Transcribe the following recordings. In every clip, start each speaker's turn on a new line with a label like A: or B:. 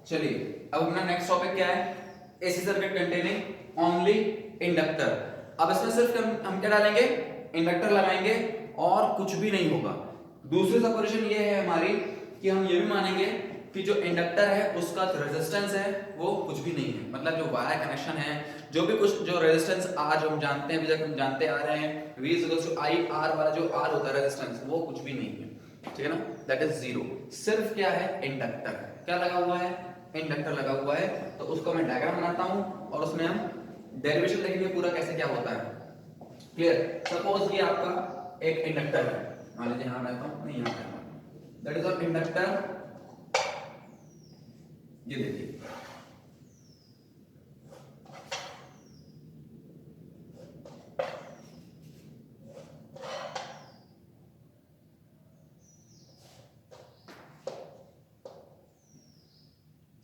A: चलिए अब अपना नेक्स्ट टॉपिक क्या है, AC circuit containing only inductor. अब इसमें सिर्फ हम क्या डालेंगे, इंडक्टर लगाएंगे और कुछ भी नहीं होगा। दूसरी सपोजिशन ये है हमारी कि हम ये भी मानेंगे कि जो इंडक्टर है उसका रेजिस्टेंस है वो कुछ भी नहीं है, मतलब जो वायर कनेक्शन है, जो भी कुछ जो रेजिस्टेंस आज हम जानते हैं, अभी तक हम जानते आ रहे हैं V = I R वाला जो R होता है रेजिस्टेंस, वो कुछ भी नहीं है, ठीक है ना, दैट इज जीरो। सिर्फ क्या है, इंडक्टर क्या लगा हुआ है, इंडक्टर लगा हुआ है। तो उसको मैं डायग्राम बनाता हूं और उसमें हम डेरिवेशन देखेंगे पूरा कैसे क्या होता है। क्लियर। सपोज ये आपका एक इंडक्टर है, मान लीजिए यहां रहता हूं, नहीं यहां रहता हूं, दैट इज ऑफ इंडक्टर। ये देखिए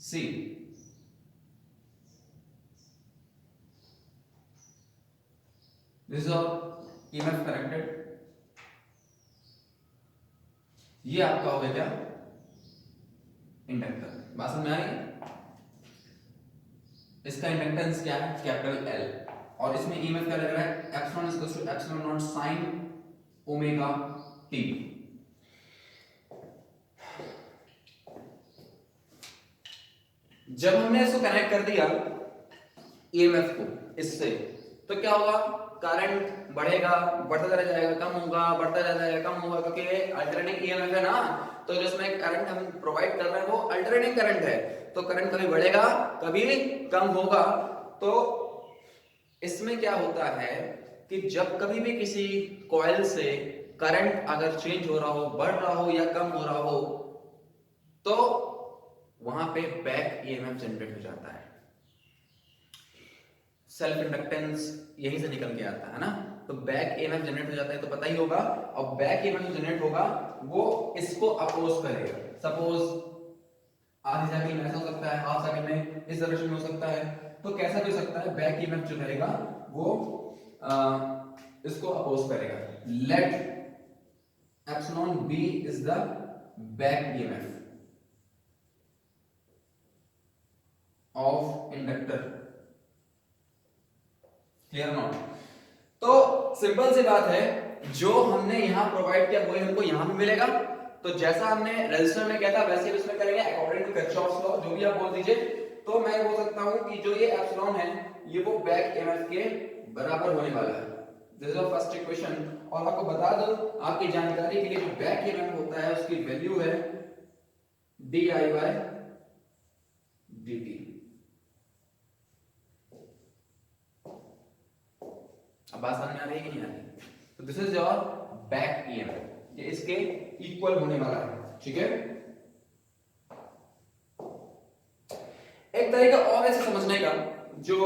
A: see, this is of EMF connected. ये आपका हो गया क्या, इंडक्टर। बात समझ में आ रही है। इसका इंडक्टेंस क्या है, कैपिटल L, और इसमें EMF क्या लग रहा है, epsilon equals to epsilon not sine omega t। जब हमने इसको कनेक्ट कर दिया EMF को इससे, तो क्या होगा, करंट बढ़ेगा, बढ़ता चला जाएगा, कम होगा, बढ़ता चला जाएगा, कम होगा, क्योंकि ये अल्टरनेटिंग EMF है ना। तो जिसमें करंट हम प्रोवाइड कर रहे हैं वो अल्टरनेटिंग करंट है, तो करंट कभी बढ़ेगा कभी कम होगा। तो इसमें क्या होता है कि जब कभी भी किसी कॉइल से करंट अगर चेंज हो रहा हो, बढ़ रहा हो या कम हो रहा हो, तो वहां पे बैक EMF जनरेट हो जाता है। सेल्फ इंडक्टेंस यहीं से निकल के आता है ना, तो बैक EMF जनरेट हो जाता है, तो पता ही होगा। और बैक EMF जनरेट होगा वो इसको अपोज करेगा। सपोज आधी साइकिल में ऐसा हो सकता है, हाफ साइकिल में इस डायरेक्शन में हो सकता है, तो कैसा भी हो सकता है, बैक EMF जो रहेगा वो इसको अपोज करेगा। Let epsilon B is the back EMF of inductor. Clear not. तो सिंपल सी बात है, जो हमने यहां प्रोवाइड किया वही हमको यहां भी मिलेगा। तो जैसा हमने रेजिस्टर में किया था वैसे ही इसमें करेंगे अकॉर्डिंग टू किरचॉफ्स लॉ, जो भी आप बोल दीजिए। तो मैं बोल सकता हूं कि जो ये एप्सिलॉन है ये वो बैक EMF के बराबर होने वाला है। This is the first equation. और आपको बता दो आपकी जानकारी के लिए, जो बैक EMF होता है उसकी वैल्यू है di/dt। अब बात समझ में आ रही है कि नहीं आ रही। तो this is your back EMF, ये इसके इक्वल होने वाला है, ठीक है। एक तरीका और ऐसे समझने का जो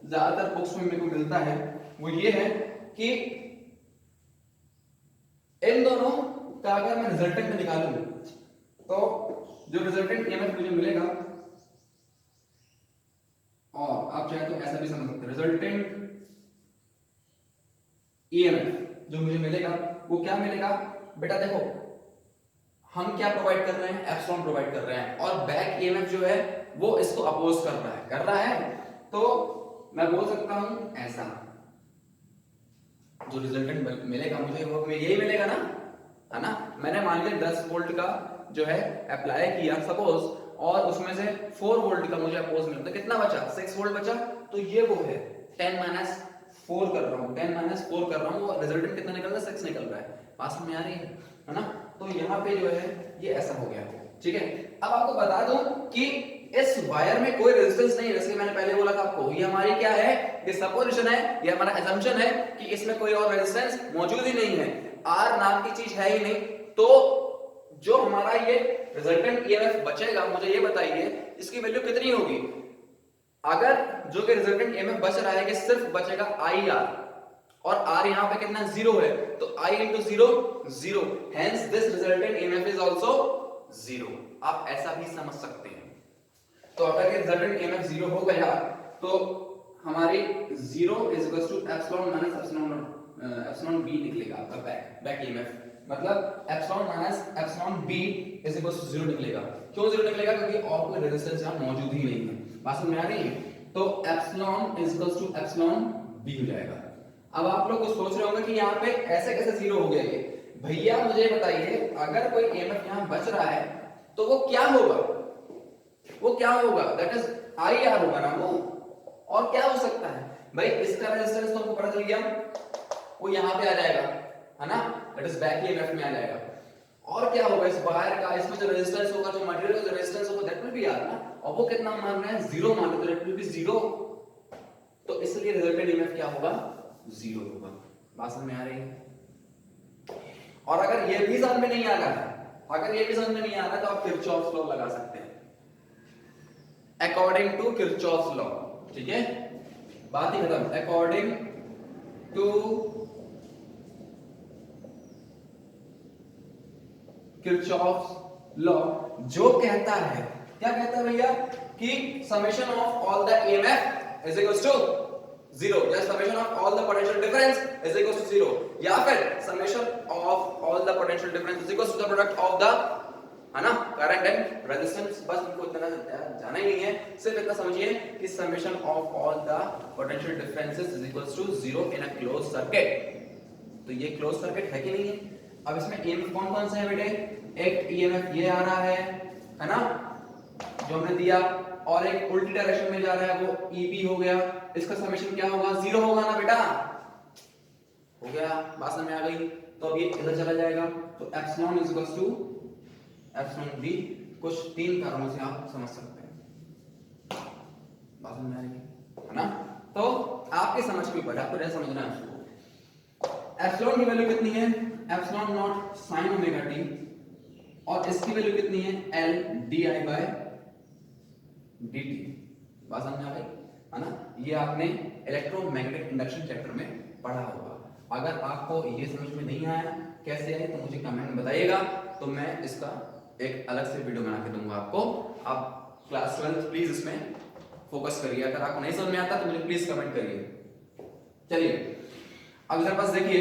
A: ज्यादातर बुक्स में मेरे को मिलता है वो ये है कि इन दोनों का अगर मैं रिजल्टेंट निकालूं तो जो रिजल्टेंट EMF मुझे मिलेगा, और आप चाहे तो ऐसा भी समझ सकते हैं, रिजल्टेंट EMF जो मुझे मिलेगा वो क्या मिलेगा बेटा, देखो हम क्या प्रोवाइड कर रहे हैं, एप्सिलॉन प्रोवाइड कर रहे हैं, और बैक EMF जो है वो इसको अपोज कर रहा है। तो मैं बोल सकता हूं ऐसा, जो रिजल्टेंट मिलेगा मुझे वो यही मिलेगा ना, है ना। मैंने मान लिया 10 वोल्ट का जो है अप्लाई किया सपोज, और उसमें से 4 वोल्ट का मुझे अपोज मिला, तो कितना बचा, 6 वोल्ट बचा। तो ये वो है 10 - 4 कर रहा हूं, 10 - 4 कर रहा हूं, और रिजल्टेंट कितना निकल रहा है, 6 निकल रहा है। पास में आ रही है ना। तो यहाँ पे जो है ये ऐसा हो गया, ठीक है। अब आपको बता दूं कि इस वायर में कोई रेजिस्टेंस नहीं है, जैसे मैंने पहले बोला था आपको, ये हमारी क्या है, ये सपोजिशन है, ये हमारा असम्पशन है कि इसमें कोई और रेजिस्टेंस मौजूद ही नहीं है, R नाम की चीज है ही नहीं। तो जो हमारा ये रिजल्टेंट EMF बचेगा, मुझे ये बताइए इसकी वैल्यू कितनी होगी। अगर जो कि रिजल्टेंट EMF बच रहा है कि सिर्फ बचेगा IR, और R यहां पे कितना 0 है, तो I × 0 0, hence this resultant EMF is also 0। आप ऐसा भी समझ सकते हैं। तो अगर ये रिजल्टेंट EMF 0 हो गया तो हमारी 0 = एप्सिलॉन B निकलेगा आपका बैक EMF, मतलब एप्सिलॉन - एप्सिलॉन B = 0 निकलेगा। क्यों 0 निकलेगा? क्योंकि और कोई रेजिस्टेंस यहाँ मौजूद ही नहीं है। बात समझ में आ रही है? तो epsilon is equal to epsilon B हो जाएगा। अब आप लोग कुछ सोच रहे होंगे कि यहाँ पे ऐसे कैसे 0 हो गया ये? भैया मुझे बताइए, अगर कोई ईएमएफ यहाँ बच रहा है तो वो क्या होगा? वो क्या होगा? दैट इज आई आर होगा ना वो। और क्या हो सकता है भाई? इसका रेजिस्टेंस तो हमको पता चल गया, वो यहाँ पे आ जाएगा, है ना? दैट इज बैक ईएमएफ में आ जाएगा। और क्या होगा इस वायर का? इसमें जो रेजिस्टेंस होगा, जो मटेरियल का जो रेजिस्टेंस होगा, दैट विल बी आर ना। और वो कितना मान रहे हैं? 0 मान रहे हैं, तो दैट विल बी 0। तो इसलिए रिजल्टेंट ईएमएफ क्या होगा? 0 होगा। बात समझ में आ रही है? और अगर ये भी समझ में नहीं आ रहा है, अगर ये भी समझ में नहीं आ रहा है, तो आप किरचॉफ्स लॉ लगा सकते हैं, अकॉर्डिंग टू किरचॉफ्स लॉ। ठीक है, बात ही खत्म। अकॉर्डिंग टू किरचॉफ्स लॉ जो कहता है, क्या कहता है भैया? कि summation of all the EMF is equal to 0, या summation of all the potential difference is equal to 0, या फिर summation of all the potential difference is equal to the product of the, है ना, करंट एंड रेजिस्टेंस। बस इनको इतना जाना ही नहीं है, सिर्फ इतना समझिए कि summation of all the potential differences is equal to 0 in a closed circuit. तो ये क्लोज सर्किट है कि नहीं है? अब इसमें ईएमएफ कौन कौन से है बेटे? एक ईएमएफ ये आ रहा है ना, जो हमने दिया, और एक उल्टी डायरेक्शन में जा रहा है, वो ईबी हो गया। इसका समेशन क्या होगा? 0 होगा ना बेटा? हो गया, बात समझ में आ गई? तो अब ये इधर चला जाएगा, तो epsilon is equal to epsilon B. कुछ 3 कारणों से आप समझ सकते हैं। बात समझ में आ रही है ना? तो आपके समझ के ऊपर, आपको जैसे समझना है उसको। एप्सिलॉन की वैल्यू कितनी है? Epsilon not sine omega T, और इसकी वैल्यू कितनी है? L D I by D T. बात समझ में आ गई, है ना? ये आपने इलेक्ट्रोमैग्नेटिक इंडक्शन चैप्टर में पढ़ा होगा। अगर आपको ये समझ में नहीं आया, कैसे आए, तो मुझे कमेंट में बताइएगा, तो मैं इसका एक अलग से वीडियो बना के दूंगा आपको। आप क्लास 12 प्लीज इसमें फोकस करिए। अगर आपको नहीं समझ में आता तो मुझे प्लीज कमेंट करिए। चलिए, अब इधर पास देखिए,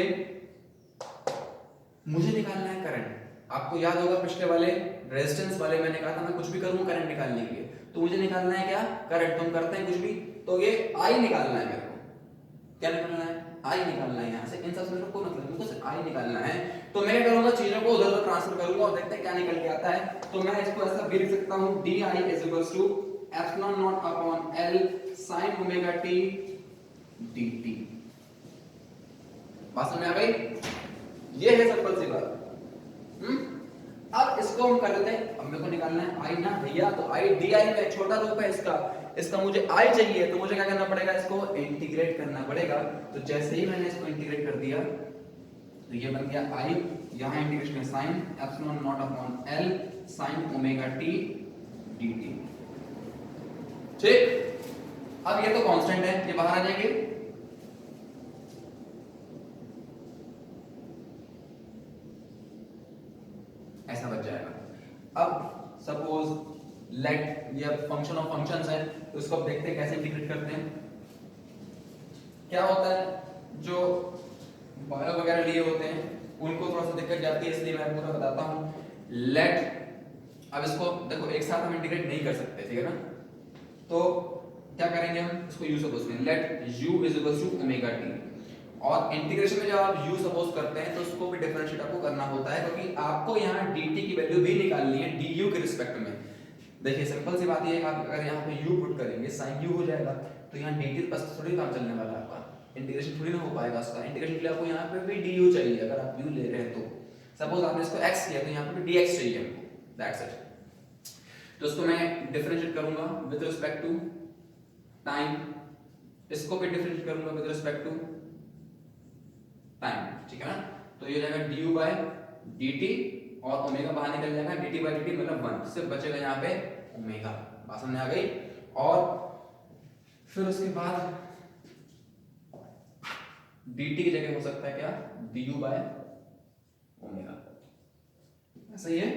A: मुझे निकालना है करंट। आपको याद होगा पिछले वाले रेजिस्टेंस वाले मैंने कहा था मैं कुछ भी करूं करंट निकालने के लिए, तो मुझे निकालना है क्या? करंट। तुम करते हैं कुछ भी, तो ये आई निकालना है मेरे को। क्या निकालना है? आई निकालना है। यहां से इन सब से मेरे को कोई मतलब नहीं, मुझे सिर्फ आई निकालना है। तो मैं क्या करूंगा? चीजों को उधर उधर ट्रांसफर करूंगा और देखते हैं क्या निकल के आता है। तो मैं इसको ऐसा भी लिख सकता हूं, D I is equal to epsilon not upon L sine omega T D T. बात समझ में आ गई? ये है सिंपल सी बात। अब इसको हम कर देते हैं। अब मेरे को निकालना है आई ना भैया, तो आई डी आई में छोटा रूप है इसका मुझे आई चाहिए, तो मुझे क्या करना पड़ेगा? इसको इंटीग्रेट करना पड़ेगा। तो जैसे ही मैंने इसको इंटीग्रेट कर दिया, तो ये बन गया आई, यहां इंटीग्रेशन है sine epsilon not upon L sine omega T D T. ठीक, अब ये तो कांस्टेंट है, ये बाहर आ जाएंगे। ऐसा बच जाएगा। अब सपोज लेट ये फंक्शन ऑफ फंक्शंस है, तो इसको अब देखते हैं कैसे इंटीग्रेट करते हैं। क्या होता है, जो बायो वगैरह लिए होते हैं उनको थोड़ा सा दिक्कत जाती है, इसलिए मैं पूरा बताता हूं। लेट, अब इसको देखो एक साथ हम इंटीग्रेट नहीं कर सकते, ठीक है ना? तो क्या करेंगे हम? इसको यू सपोज करेंगे, let u is equal to omega T. और इंटीग्रेशन में जब आप u सपोज करते हैं तो उसको भी डिफरेंशिएट आपको करना होता है, क्योंकि आपको यहाँ dt की वैल्यू भी निकालनी है du के रिस्पेक्ट में। देखिए सिंपल सी बात ये है कि आप अगर यहाँ पे u पुट करेंगे sin u हो जाएगा, तो यहाँ dt बस थोड़ी काम चलने वाला है आपका, इंटीग्रेशन थोड़ी ना हो पाएगा उसका। इंटीग्रेशन के लिए आपको यहाँ पे भी du चाहिए, अगर आप u ले रहे हैं तो। सपोज आपने इसको x किया, तो यहाँ पे भी dx चाहिए हमको, दैट्स इट। तो इसको मैं डिफरेंशिएट करूंगा विद रिस्पेक्ट टू टाइम, इसको भी डिफरेंशिएट करूंगा विद रिस्पेक्ट टू टाइम, ठीक है ना? तो ये हो जाएगा du by dt, और ओमेगा बाहर निकल जाएगा, dt by dt मतलब 1, सिर्फ बचेगा यहाँ पे ओमेगा। बात समझ में आ गई? और फिर उसके बाद dt की जगह हो सकता है क्या? du by omega. ऐसा ही है,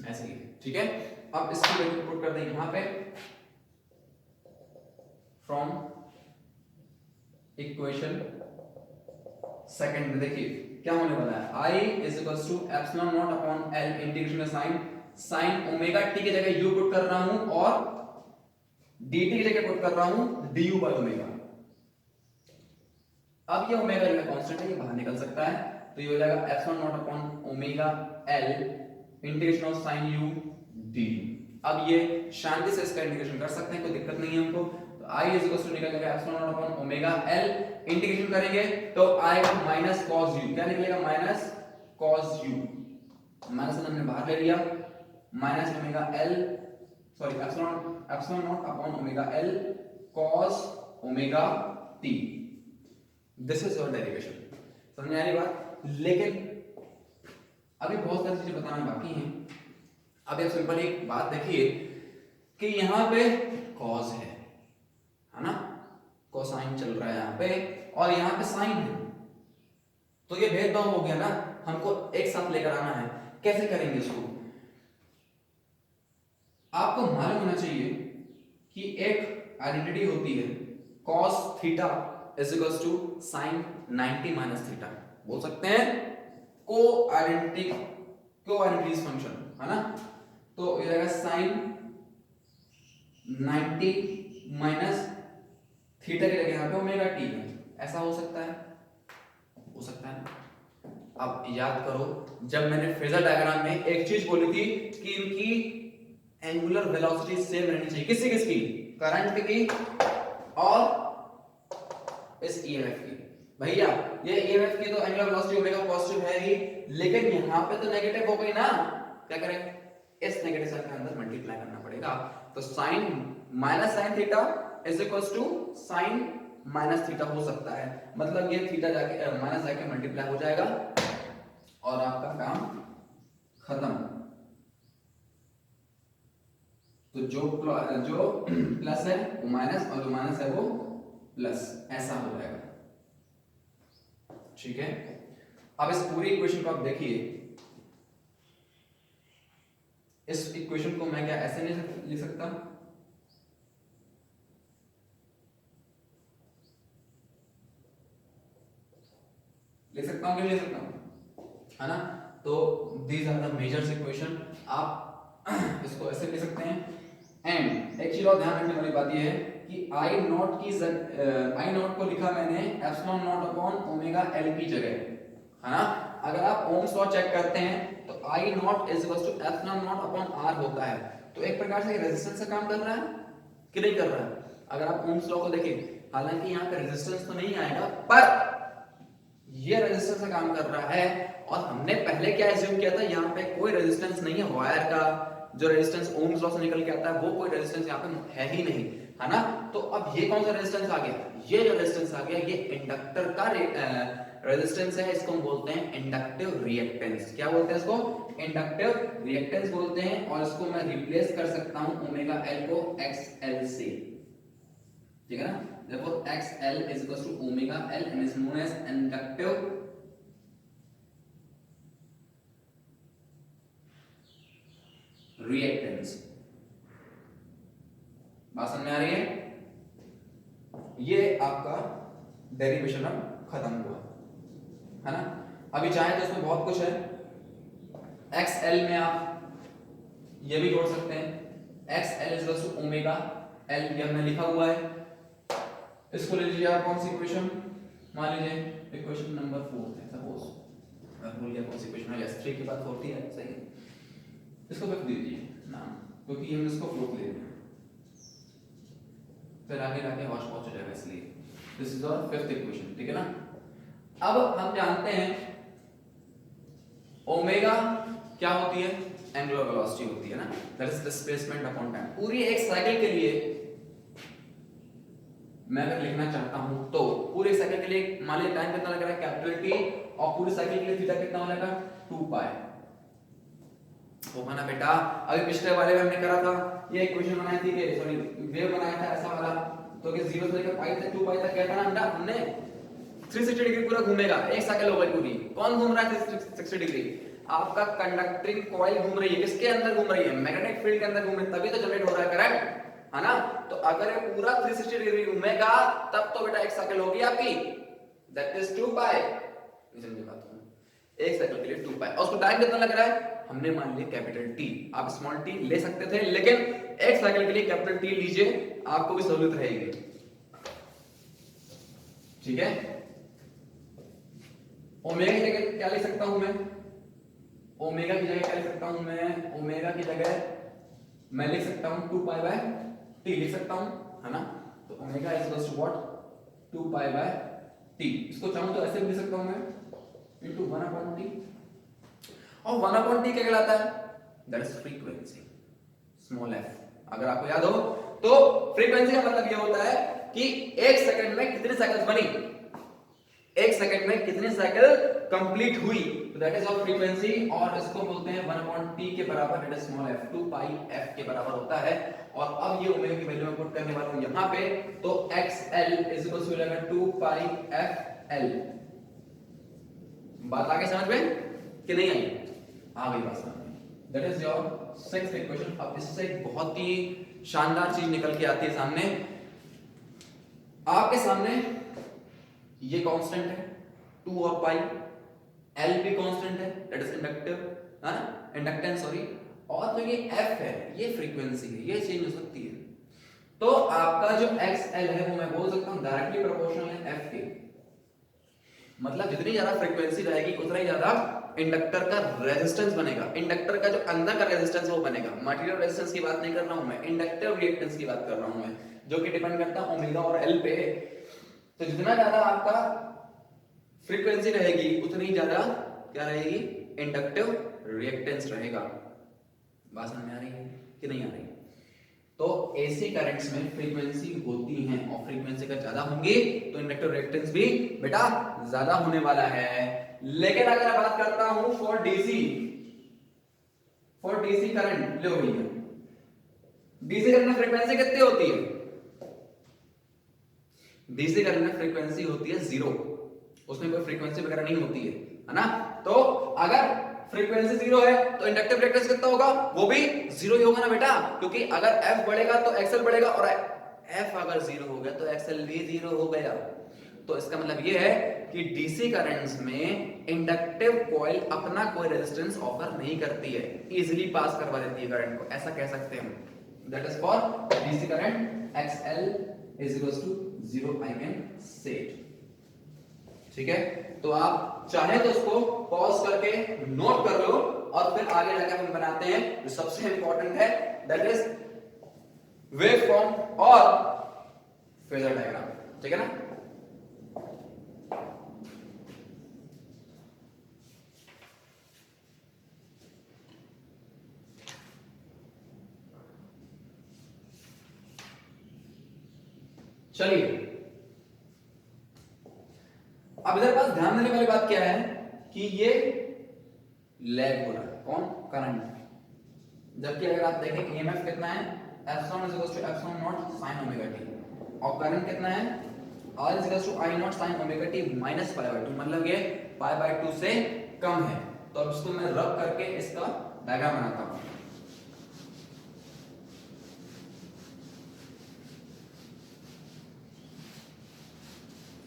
A: ऐसे ही है, ठीक है? अब इसकी वैल्यू पुट कर दें यहाँ पे, फ्रॉम इक्वेशन सेकंड में देखिए क्या होने वाला है, I is equals to epsilon not upon L integration का साइन ओमेगा टी की जगह u पुट कर रहा हूं और dt की जगह पुट कर रहा हूं du बाय ओमेगा। अब ये ओमेगा जो है कांस्टेंट है, ये बाहर निकल सकता है, तो ये हो जाएगा epsilon not upon omega L integration of sine u du। अब ये शांति से इसका इंटीग्रेशन कर सकते हैं, कोई दिक्कत नहीं है हमको। तो I इज इक्वल्स टू निकल जाएगा epsilon not upon omega L, integration करेंगे तो आएगा माइनस cos u, क्या निकलेगा माइनस cos u, माइनस हमने बाहर ले लिया, minus omega L sorry epsilon not upon omega L cos omega t। This is your derivation. समझ में आ रही बात? लेकिन अभी बहुत सारी चीजें बताना बाकी हैं। अभी आप सिंपल एक बात देखिए कि यहाँ पे cos है ना, कोसाइन चल रहा है यहाँ पे और यहाँ पे साइन है, तो ये भेदभाव हो गया ना, हमको एक साथ लेकर आना है। कैसे करेंगे इसको? आपको मालूम होना चाहिए कि एक आइडेंटिटी होती है cos theta is equals to sine 90 minus theta, बोल सकते हैं को आइडेंटिटीज फंक्शन है ना। तो ये रहेगा साइन 90 माइनस थीटा की जगह यहाँ पे ओमेगा टी है, ऐसा हो सकता है, हो सकता है। अब याद करो जब मैंने फेजर डायग्राम में एक चीज बोली थी कि इनकी एंगुलर वेलोसिटी सेम रहनी चाहिए, किसकी किसकी, करंट की और इस ईएमएफ की। भैया ये ईएमएफ की तो एंगुलर वेलोसिटी ओमेगा पॉजिटिव है ही, लेकिन यहाँ पे तो नेगेटिव हो गई ना, क्या करें, इस नेगेटिव साइन के अंदर मल्टीप्लाई करना पड़ेगा। तो sine minus sine theta is equals to sine minus theta हो सकता है, मतलब ये थीटा जाके माइनस जाके मल्टीप्लाई हो जाएगा और आपका काम खत्म। तो जो प्लस है वो माइनस और जो माइनस है वो प्लस, ऐसा हो जाएगा। ठीक है, अब इस पूरी इक्वेशन को आप देखिए, इस इक्वेशन को मैं क्या ऐसे नहीं लिख सकता, लिख सकता हूं कि नहीं लिख सकता हूं, है ना। तो these are the majors equation, आप इसको ऐसे लिख सकते हैं। एंड एक चीज और ध्यान रखने वाली बात यह है कि आई नॉट को लिखा मैंने epsilon not upon omega L की जगह, है ना। अगर आप ओम्स लॉ चेक करते हैं तो I naught is equals to epsilon not upon R होता है, तो एक प्रकार से रेजिस्टेंस से काम कर रहा है कि नहीं कर रहा है। अगर आप ओम्स लॉ को देखें, हालांकि यहाँ पे रेजिस्टेंस तो नहीं आएगा, पर ये रेजिस्टेंस से काम कर रहा है। और हमने पहले क्या एज्यूम किया था, यहाँ पे कोई रेजिस्टेंस नहीं है, वायर का जो रेजिस्टेंस ओम्स लॉ से निकल के आता है वो कोई रेजिस्टेंस यहाँ पे है ही नहीं, है ना। तो अब ये कौन सा रेजिस्टेंस आ गया, ये जो रेजिस्टेंस आ गया ये इंडक्टर का रेजिस्टेंस है, इसको हम बोलते हैं इंडक्टिव रिएक्टेंस। क्या बोलते हैं इसको, इंडक्टिव रिएक्टेंस बोलते हैं। और इसको मैं रिप्लेस कर सकता हूं ओमेगा एल को XL से, ठीक है ना। therefore XL is equals to omega L and is known as inductive reactance। बात समझ में आ रही है? ये आपका डेरिवेशन अब खत्म हुआ, है ना। अभी चाहे तो इसमें बहुत कुछ है, XL में आप ये भी जोड़ सकते हैं, XL is equals to omega L, ये हमने लिखा हुआ है। इसको ले लीजिए आप, कौन सी इक्वेशन, मान लीजिए इक्वेशन नंबर 4 है सपोज, मैं भूल गया कौन सी इक्वेशन है, यस 3 के बाद 4 थी, सही है। इसको फिर दीजिए नाम, क्योंकि हम इसको 4 ले लेंगे, फिर आगे जाके हॉच पॉच हो जाएगा, इसलिए this is our 5th equation, ठीक है ना। अब हम जानते हैं ओमेगा क्या होती है, एंगुलर वेलोसिटी होती है ना, that is displacement upon time. पूरी एक साइकिल के लिए मैं अगर लिखना चाहता हूं तो पूरे साइकिल के लिए मान लीजिए टाइम कितना लग रहा है, कैपिटल T, और पूरी साइकिल के लिए थीटा कितना लगेगा, 2 पाई। होगा ना बेटा। अभी पिछले वाले में हमने करा था, ये इक्वेशन बनाई थी कि सॉरी वेव बनाया था ऐसा वाला, तो कि 0 से लेकर पाई तक 2 पाई तक क्या था ना हमने 360 डिग्री पूरा घूमेगा, एक साइकिल हो गई पूरी। कौन घूम रहा है 360 डिग्री, आपका कंडक्टिंग कॉइल घूम रही है, किसके अंदर घूम रही है, मैग्नेटिक फील्ड के अंदर घूम रही है, तभी तो जनरेट हो रहा है करंट, है ना। तो अगर ये पूरा 360 डिग्री घूमेगा तब तो बेटा एक साइकिल होगी आपकी, दैट इज 2 पाई। समझे बात को, एक साइकिल के लिए 2 पाई, और उसको टाइम कितना लग रहा है, हमने मान लिया कैपिटल टी, आप स्मॉल टी ले सकते थे, लेकिन एक साइकिल के लिए कैपिटल टी लीजिए, आपको भी सहूलियत रहेगी। ठीक है, ओमेगा की जगह क्या लिख सकता हूं मैं, ओमेगा की जगह क्या लिख सकता हूं मैं, ओमेगा की जगह मैं लिख सकता हूं 2 पाई बाय टी लिख सकता हूं, है ना। तो omega is equal to what, 2 pi by T. इसको चाहूं तो ऐसे भी लिख सकता हूं मैं, इनटू 1 अपॉन टी, और 1 अपॉन टी क्या कहलाता है, that is frequency, small F. अगर आपको याद हो तो फ्रीक्वेंसी का मतलब ये होता है कि एक सेकंड में कितनी साइकिल्स बनी, एक सेकंड में कितनी साइकिल कंप्लीट हुई, तो दैट इज ऑफ फ्रीक्वेंसी, और इसको बोलते हैं 1 अपॉन टी के बराबर, that is small F, 2 pi F के बराबर होता है। और अब ये ओमेगा की वैल्यू मैं पुट करने वाला हूं यहां पे, तो xl इज इक्वल टू हो जाएगा 2 पाई fl। बात आगे समझ में कि नहीं आई, आ गई बात समझ में, that is your 6th equation. अब इससे एक बहुत ही शानदार चीज निकल के आती है सामने, आपके सामने ये कांस्टेंट है 2 और पाई, एल भी कांस्टेंट है, दैट इज इंडक्टिव, है ना, इंडक्टेंस सॉरी, और जो ये एफ है ये फ्रीक्वेंसी है, ये चेंज हो सकती है। तो आपका जो XL है वो मैं बोल सकता हूं डायरेक्टली प्रोपोर्शनल है F के, मतलब जितनी ज्यादा फ्रीक्वेंसी रहेगी उतना ही ज्यादा इंडक्टर का रेजिस्टेंस बनेगा, इंडक्टर का जो अंदर का रेजिस्टेंस वो बनेगा। मटेरियल रेजिस्टेंस की बात नहीं कर रहा हूं मैं, इंडक्टिव रिएक्टेंस की बात कर रहा हूं मैं, जो कि डिपेंड करता है ओमेगा और एल पे। तो जितना ज्यादा आपका फ्रीक्वेंसी रहेगी उतनी ज्यादा क्या रहेगी, इंडक्टिव रिएक्टेंस रहेगा। बात समझ में आ रही है कि नहीं आ रही। तो एसी करंट्स में फ्रीक्वेंसी होती है, और फ्रीक्वेंसी का ज्यादा होंगी तो इंडक्टिव रिएक्टेंस भी बेटा ज्यादा होने वाला है। लेकिन अगर मैं बात करता हूं फॉर डीसी करंट, लो भैया डीसी करंट में फ्रीक्वेंसी कितनी होती है, डीसी करंट में फ्रीक्वेंसी होती है 0, उसमें कोई फ्रीक्वेंसी वगैरह नहीं होती है ना। तो अगर फ्रीक्वेंसी 0 है तो इंडक्टिव रिएक्टेंस कितना होगा, वो भी 0 ही होगा ना बेटा, क्योंकि अगर F बढ़ेगा तो XL बढ़ेगा, और F अगर 0 हो गया तो XL भी 0 हो गया। तो इसका मतलब ये है कि डीसी करंट्स में इंडक्टिव कॉइल अपना कोई रेजिस्टेंस ऑफर नहीं करती है, इजीली पास करवा देती है करंट को, ऐसा कह सकते हैं हम। That is for DC current XL is equals to 0 I can say it। ठीक है, तो आप चाहे तो उसको पॉज करके नोट कर लो, और फिर आगे जाकर हम बनाते हैं जो सबसे इंपॉर्टेंट है, दैट इज वेव फॉर्म और फेजर डायग्राम। ठीक है ना। चलिए, अब इधर पास ध्यान देने वाली बात क्या है कि ये लैग हो रहा है, कौन, करंट, जबकि अगर आप देखें ईएमएफ कितना है, epsilon is equal to epsilon not sin omega T, और करंट कितना है, R is equal to I not sin omega T minus pi by 2, मतलब ये पाई बाय 2 से कम है। तो अब इसको मैं रब करके इसका डायग्राम बनाता हूं।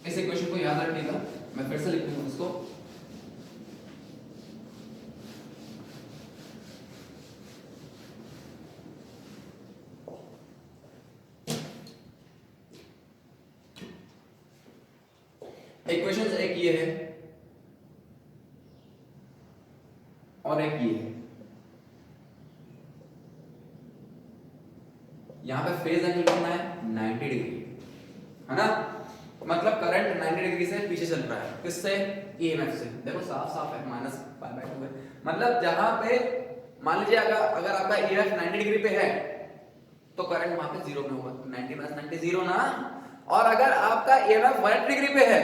A: इस इक्वेशन को याद रखिएगा, मैं फिर से लिख दूंगा इसको। इक्वेशन एक ये है और एक ये है, यहां पे फेज एंगल कितना है, 90 डिग्री, है ना। मतलब करंट 90 डिग्री से पीछे चल रहा है, किससे, ईएमएफ से। देखो साफ साफ है, माइनस पाई बाय 2 है, मतलब जहां पे मान लीजिए अगर आपका ईएमएफ 90 डिग्री पे है तो करंट वहां पे 0 में होगा, 90 माइनस 90 0 ना। और अगर आपका ईएमएफ 180 डिग्री पे है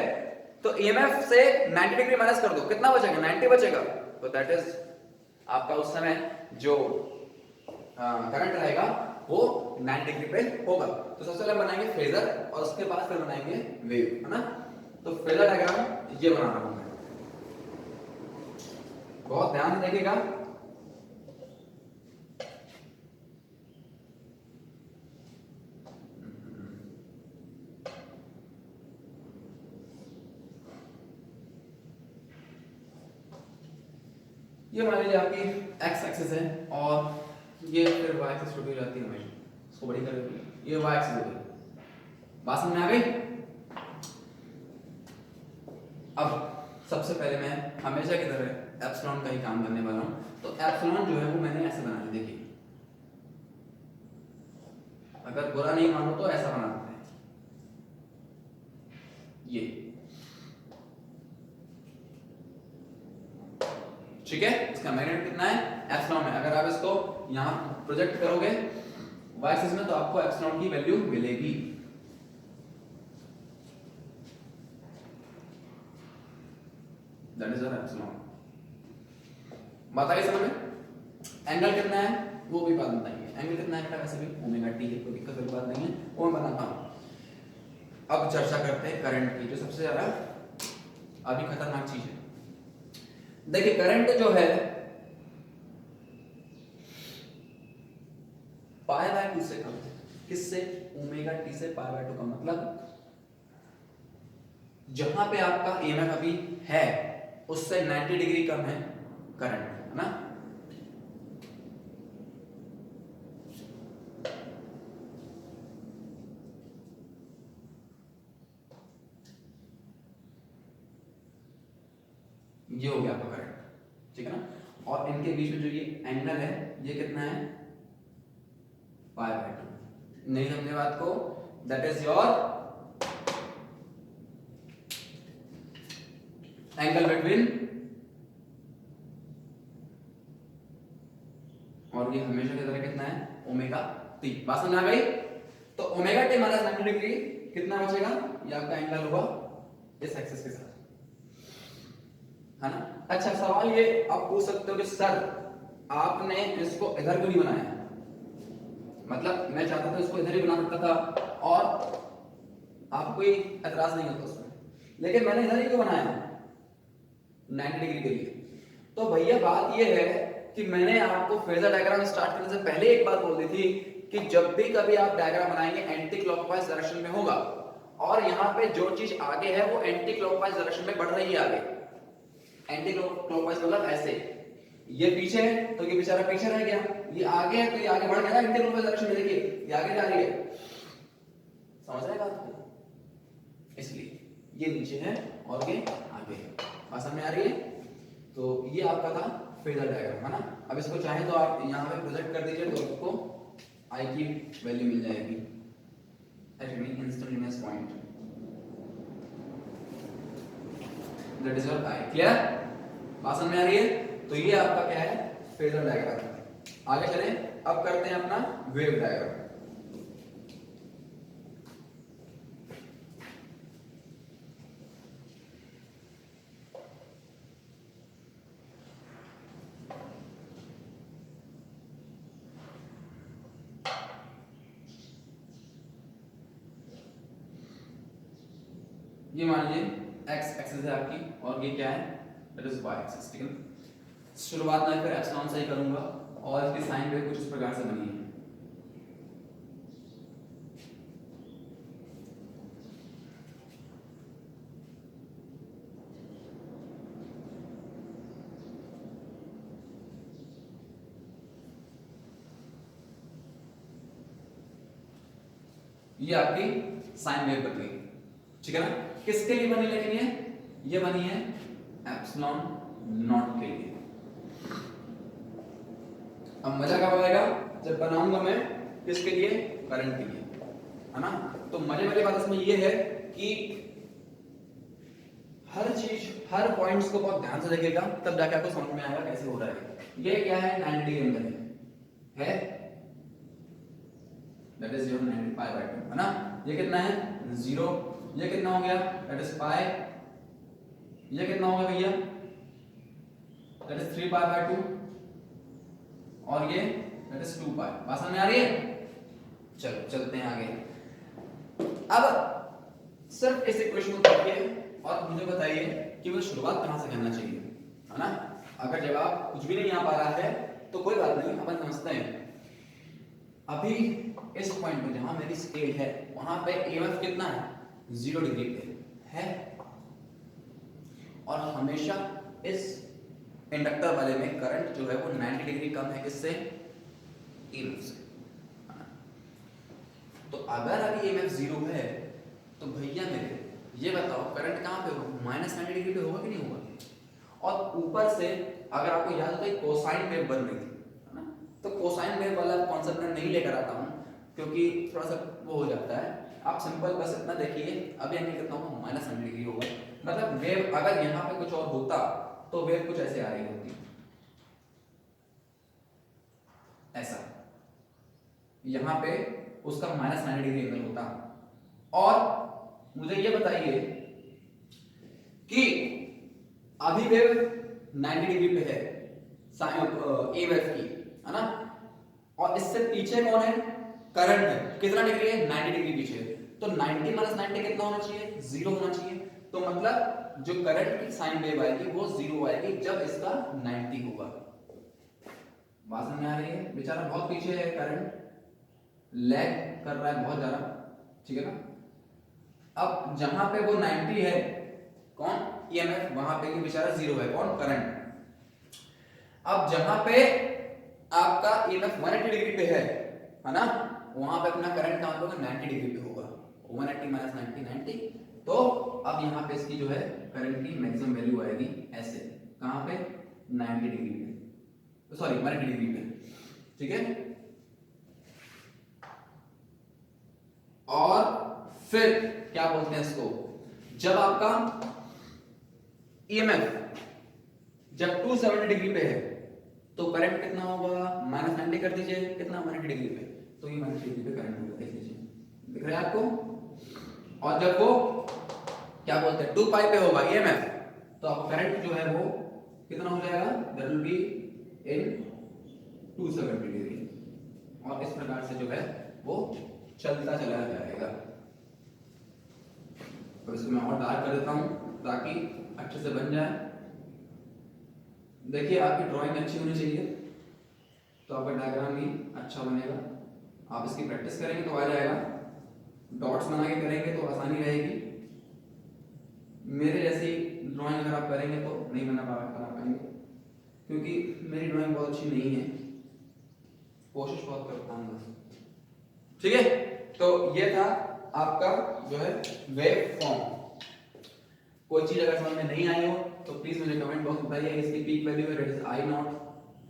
A: तो ईएमएफ से 90 डिग्री माइनस कर दो, कितना बचेगा, 90 बचेगा। तो दैट इज आपका उस समय जो करंट रहेगा वो 90 डिग्री पे होगा। तो सबसे पहले बनाएंगे फेजर, और उसके बाद फिर बनाएंगे वेव, है ना। तो फेजर डायग्राम ये बना रहा हूं मैं, बहुत ध्यान देखिएगा। ये मान लीजिए आपकी एक्स एक्सिस है और ये फिर वाई एक्सिस छोटी हो जाती है हमेशा, इसको बड़ी करेंगे, ये वाई एक्सिस हो गई। बात समझ में आ गई? अब सबसे पहले मैं हमेशा की तरह एप्सिलॉन का ही काम करने वाला हूं। तो एप्सिलॉन जो है वो मैंने ऐसे बना लिया, देखिए, अगर बुरा नहीं मानो तो ऐसा बना देते हैं, ये ठीक है। इसका मैग्नीट्यूड कितना है? एप्सिलॉन है। अगर आप इसको यहां प्रोजेक्ट करोगे वाई एक्सिस में तो आपको एप्सिलॉन की वैल्यू मिलेगी। That is our epsilon. बताइए समझ में? एंगल कितना है वो भी बात बताएंगे। एंगल कितना है बेटा? वैसे भी ओमेगा टी है, कोई दिक्कत वाली बात नहीं है, वो मैं बताता हूं। अब चर्चा करते हैं करंट की, जो सबसे ज्यादा अभी खतरनाक चीज है। देखिए करंट जो है पाई बाय 2 से कम है। किससे? ओमेगा टी से पाई बाय 2 का मतलब जहां पे आपका ईएमएफ अभी है उससे 90 डिग्री कम है करंट, है ना? ये हो गया आपका करंट, ठीक है ना? और इनके बीच में जो ये एंगल है ये कितना है? पाई बाय 2। नहीं समझे बात को? That is your angle between, और ये हमेशा की तरह कितना है? Omega T. बात समझ आ गई? तो ओमेगा टी माइनस 90 डिग्री कितना बचेगा? ये आपका एंगल होगा इस एक्सिस के साथ, है ना? अच्छा सवाल ये आप पूछ सकते हो कि सर आपने इसको इधर क्यों नहीं बनाया? मतलब मैं चाहता था इसको इधर ही बना सकता था और आपको कोई एतराज नहीं होता उसमें, लेकिन मैंने इधर ही क्यों बनाया 90 डिग्री के लिए? तो भैया बात ये है कि मैंने आपको फेजर डायग्राम स्टार्ट करने से पहले एक बात बोल दी थी कि जब भी कभी आप डायग्राम बनाएंगे एंटी क्लॉकवाइज डायरेक्शन में होगा, और यहाँ पे जो चीज आगे है वो एंटी क्लॉकवाइज डायरेक्शन में बढ़ रही है आगे। एंटी क्लॉकवाइज मतलब ऐसे, ये पीछे है तो ये बेचारा पीछे रह गया, ये आगे है तो ये आगे बढ़ गया एंटी क्लॉकवाइज डायरेक्शन में, देखिए ये आगे जा रही है। समझ रहे हैं बात को? इसलिए ये नीचे है और ये आगे है। बात समझ में आ रही है? तो ये आपका था फेजर डायग्राम, है ना? अब इसको चाहे तो आप यहाँ पे प्रोजेक्ट कर दीजिए तो आपको आई की वैल्यू मिल जाएगी at any instantaneous point, that is your I. Clear? बात समझ में आ रही है? तो ये आपका क्या है? Phasor diagram. आगे चलें, अब करते हैं अपना वेव डायग्राम। ये मान लीजिए एक्स एक्सिस है आपकी और ये क्या है? दैट इज वाई एक्सिस, ठीक है? शुरुआत में फिर एप्सिलॉन से ही करूंगा और इसकी साइन वेव कुछ इस प्रकार से बनी है। ये आपकी साइन वेव बन गई, ठीक है ना? किसके लिए बनी? लेकिन ये बनी है एप्सिलॉन नॉट के लिए। अब मजा कब आएगा? जब बनाऊंगा मैं किसके लिए? करंट के लिए, है ना? तो मजे वाली बात इसमें ये है कि हर चीज, हर पॉइंट्स को बहुत ध्यान से देखिएगा, तब जाके आपको समझ में आएगा कैसे हो रहा है। ये क्या है? 90 एंगल है, that is your 90 pi by 2, है ना? ये कितना है? 0। ये कितना हो गया? That is pi. ये कितना हो गया भैया? दैट इज 3 पाई बाय 2, और ये दैट इज 2 पाई। बात समझ में आ रही है? चलो चलते हैं आगे। अब सिर्फ इस इक्वेशन को देखिए और मुझे बताइए कि मुझे शुरुआत कहां से करना चाहिए, है ना? अगर जवाब कुछ भी नहीं आ पा रहा है तो कोई बात नहीं, अपन समझते हैं। अभी इस पॉइंट पे जहां मेरी स्केल है वहां पे ईएमएफ कितना है? 0 डिग्री पे है, और हमेशा इस इंडक्टर वाले में करंट जो है वो 90 डिग्री कम है किससे, ईएमएफ से। तो अगर अभी ईएमएफ 0 है तो भैया मेरे ये बताओ करंट कहाँ पे होगा, -90 डिग्री पे होगा कि नहीं होगा। और ऊपर से अगर आपको याद हो तो कोसाइन वेव बन रही थी, है ना, तो कोसाइन वेव वाला कॉन्सेप्ट मैं नहीं लेकर आता हूँ क्योंकि थोड़ा सा वो हो जाता है। आप सिंपल बस इतना देखिए, अभी एंगल कितना होगा, -90 डिग्री होगा। मतलब वेव अगर यहाँ पे कुछ और होता तो वेव कुछ ऐसे आ रही होती, ऐसा, यहाँ पे उसका -90 डिग्री एंगल होता। और मुझे ये बताइए कि अभी वेव 90 डिग्री पे है ए वेव की, है ना, और इससे पीछे कौन है, करंट है, कितना डिग्री है, 90 डिग्री पीछे। तो 90 - 90 कितना होना चाहिए, 0 होना चाहिए। तो मतलब जो करंट की साइन वेव आएगी वो 0 आएगी जब इसका 90 होगा। बात समझ में आ रही है, बेचारा बहुत पीछे है, करंट लैग कर रहा है बहुत ज्यादा, ठीक है ना। अब जहां पे वो 90 है कौन, ईएमएफ, वहां पे बेचारा 0 है कौन, करंट। अब जहां पे आपका ईएमएफ 180 डिग्री पे है ना, वहां पे अपना करंट का मतलब 90 डिग्री पे होगा, 180 - 90 90। तो अब यहाँ पे इसकी जो है करंट की मैक्सिमम वैल्यू आएगी ऐसे, कहां पे, 90 डिग्री पे, सॉरी 180 डिग्री पे, ठीक है। और फिर क्या बोलते हैं इसको, जब आपका ईएमएफ जब 270 डिग्री पे है तो करंट कितना होगा, -90 कर दीजिए, कितना, 180 डिग्री पे, तो ये 180 डिग्री पे करंट होगा, देख लीजिए, दिख रहा है आपको। और जब वो क्या बोलते हैं 2 पाई पे होगा ईएमएफ, तो आपका करंट जो है वो कितना हो जाएगा, that will be in 270 degree. और इस प्रकार से जो है वो चलता चला जाएगा। तो इसको मैं और डार्क कर देता हूं ताकि अच्छे से बन जाए। देखिए आपकी ड्राइंग अच्छी होनी चाहिए तो आपका डायग्राम भी अच्छा बनेगा। आप इसकी प्रैक्टिस करेंगे तो आ जाएगा, डॉट्स बना के करेंगे तो आसानी रहेगी। मेरे जैसी ड्राइंग अगर आप करेंगे तो नहीं बना पाएंगे क्योंकि मेरी ड्राइंग बहुत अच्छी नहीं है, कोशिश बहुत करता हूँ बस, ठीक है। तो ये था आपका जो है वेव फॉर्म। कोई चीज अगर समझ में नहीं आई हो तो प्लीज मुझे कमेंट बॉक्स में बताइए, इसकी पीक वैल्यू है that is I not,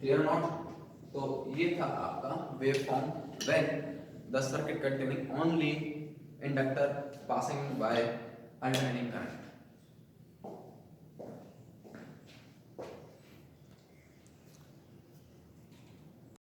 A: clear not. तो ये था आपका wave form when the circuit containing only inductor passing by alternating current.